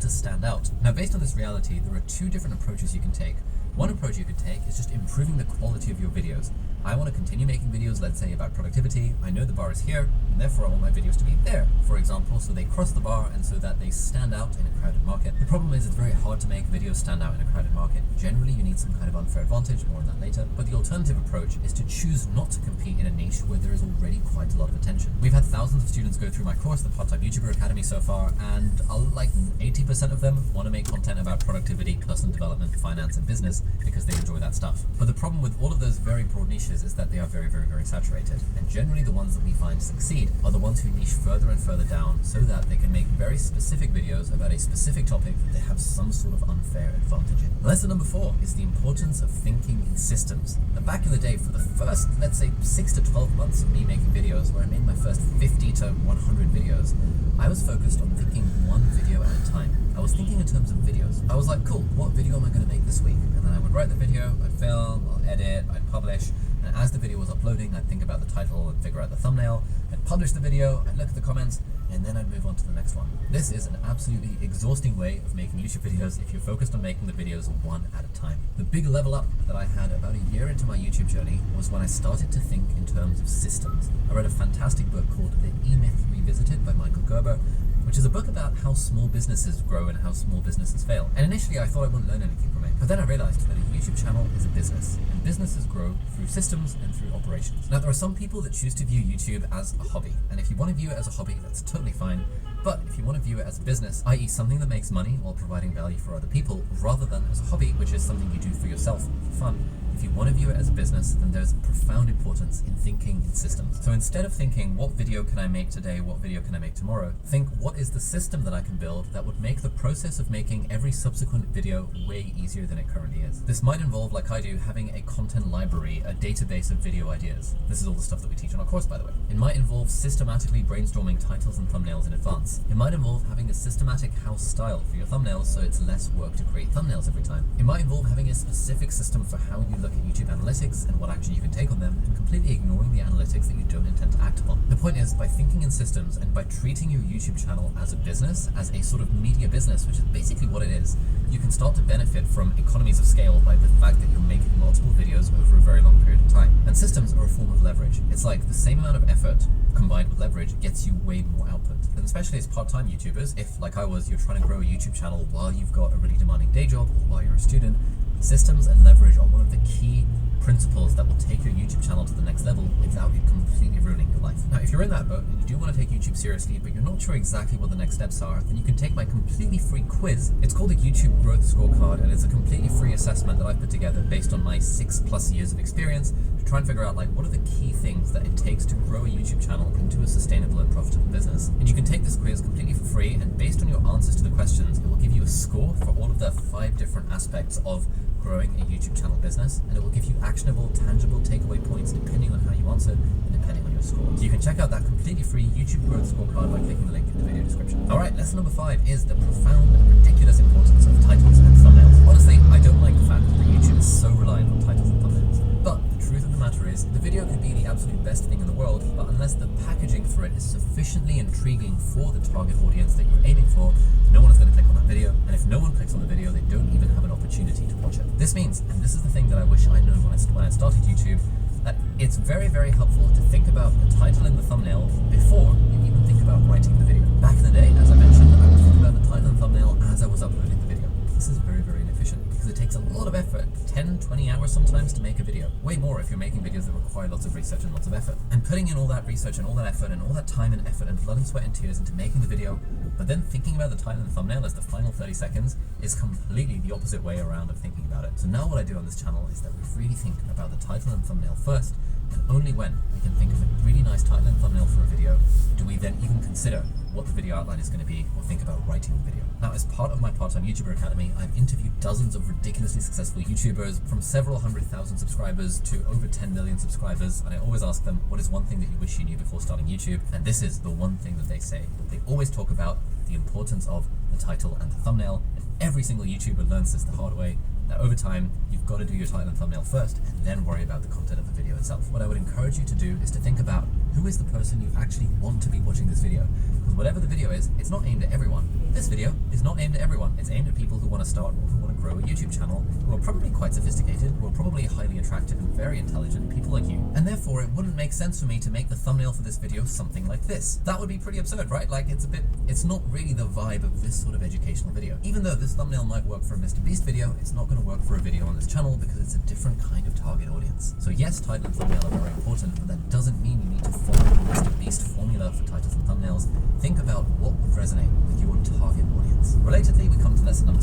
to stand out. Now, based on this reality, there are two different approaches you can take. One approach you could take is just improving the quality of your videos. I want to continue making videos, let's say, about productivity. I know the bar is here, and therefore I want my videos to be there, for example, so they cross the bar and so that they stand out in a crowded market. The problem is it's very hard to make videos stand out in a crowded market. Generally, you need some kind of unfair advantage, more on that later, but the alternative approach is to choose not to compete in a niche where there is already quite a lot of attention. We've had thousands of students go through my course, the Part-Time YouTuber Academy, so far, and like 80% of them want to make content about productivity, personal development, finance, and business because they enjoy that stuff. But the problem with all of those very broad niches is that they are very, very, very saturated. And generally the ones that we find succeed are the ones who niche further and further down so that they can make very specific videos about a specific topic that they have some sort of unfair advantage in. Lesson number 4 is the importance of thinking in systems. Now, back in the day, for the first, let's say, 6 to 12 months of me making videos, where I made my first 50 to 100 videos, I was focused on thinking one video at a time. I was thinking in terms of videos. I was like, cool, what video am I going to make this week? And then I would write the video, I'd film, I'll edit, I'd publish, and as the video was uploading, I'd think about the title and figure out the thumbnail, I'd publish the video, I'd look at the comments, and then I'd move on to the next one. This is an absolutely exhausting way of making YouTube videos if you're focused on making the videos one at a time. The big level up that I had about a year into my YouTube journey was when I started to think in terms of systems. I read a fantastic book called The E-Myth Revisited by Michael Gerber, which is a book about how small businesses grow and how small businesses fail. And initially I thought I wouldn't learn anything from it, but then I realized that a YouTube channel is a business, and businesses grow through systems and through operations. Now, there are some people that choose to view YouTube as a hobby, and if you want to view it as a hobby, that's totally fine. But if you want to view it as a business, i.e. something that makes money while providing value for other people, rather than as a hobby, which is something you do for yourself for fun, if you want to view it as a business, then there's profound importance in thinking in systems. So instead of thinking, what video can I make today, what video can I make tomorrow, think, what is the system that I can build that would make the process of making every subsequent video way easier than it currently is. This might involve, like I do, having a content library, a database of video ideas. This is all the stuff that we teach on our course, by the way. It might involve systematically brainstorming titles and thumbnails in advance. It might involve having a systematic house style for your thumbnails so it's less work to create thumbnails every time. It might involve having a specific system for how you look at YouTube analytics and what action you can take on them, and completely ignoring the analytics that you don't intend to act upon. The point is, by thinking in systems and by treating your YouTube channel as a business, as a sort of media business, which is basically what it is, you can start to benefit from economies of scale by the fact that you're making multiple videos over a very long period of time. And systems are a form of leverage. It's like the same amount of effort combined with leverage gets you way more output. And especially as part-time YouTubers, if, like I was, you're trying to grow a YouTube channel while you've got a really demanding day job or while you're a student, systems and leverage are one of the key principles that will take your YouTube channel to the next level without it completely ruining your life. Now, if you're in that boat and you do want to take YouTube seriously, but you're not sure exactly what the next steps are, then you can take my completely free quiz. It's called a YouTube Growth Scorecard, and it's a completely free assessment that I've put together based on my 6+ years of experience to try and figure out, like, what are the key things that it takes to grow a YouTube channel into a sustainable and profitable business. And you can take this quiz completely for free, and based on your answers to the questions, it will give you a score for all of the 5 different aspects of growing a YouTube channel business, and it will give you actionable, tangible takeaway points depending on how you answer and depending on your score. So you can check out that completely free YouTube Growth Scorecard by clicking the link in the video description. Alright, lesson number 5 is the profound and ridiculous importance of titles and thumbnails. Honestly, I don't like the fact that YouTube is so reliant on titles and thumbnails. But the truth of the matter is, the video could be the absolute best thing in the world, but unless the packaging for it is sufficiently intriguing for the target audience that you're aiming for, no one is going to click on that video, and if no one clicks on the video, they don't even have an opportunity to watch it. This means, and this is the thing that I wish I'd known when I started YouTube, that it's very, very helpful to think about the title and the thumbnail before you even think about writing the video. Back in the day, as I mentioned, I would think about the title and thumbnail as I was uploading the video. This is very, very inefficient because it takes a lot of effort, 10, 20 hours sometimes, to make a video. Way more if you're making videos that require lots of research and lots of effort. And putting in all that research and all that effort and all that time and effort and blood and sweat and tears into making the video, but then thinking about the title and thumbnail as the final 30 seconds is completely the opposite way around of thinking about it. So now what I do on this channel is that we really think about the title and thumbnail first, and only when we can think of a really nice title and thumbnail for a video do we then even consider what the video outline is going to be or think about writing the video. Now, as part of my Part-Time YouTuber Academy, I've interviewed dozens of ridiculously successful YouTubers from several 100,000 subscribers to over 10 million subscribers, and I always ask them, what is one thing that you wish you knew before starting YouTube? And this is the one thing that they say. They always talk about the importance of the title and the thumbnail, and every single YouTuber learns this the hard way, that over time, you've got to do your title and thumbnail first, and then worry about the content of the video itself. What I would encourage you to do is to think about who is the person you actually want to be watching this video. Because whatever the video is, it's not aimed at everyone. This video is is not aimed at everyone. It's aimed at people who want to start or who want to grow a YouTube channel, who are probably quite sophisticated, who are probably highly attractive and very intelligent, people like you. And therefore, it wouldn't make sense for me to make the thumbnail for this video something like this. That would be pretty absurd, right? Like, it's not really the vibe of this sort of educational video. Even though this thumbnail might work for a Mr. Beast video, it's not going to work for a video on this channel because it's a different kind of target audience. So yes, title and thumbnail are very important, but that doesn't mean you need to follow the Mr. Beast formula for titles and thumbnails. Think about what would resonate with your target audience. Relatedly, we come to lesson number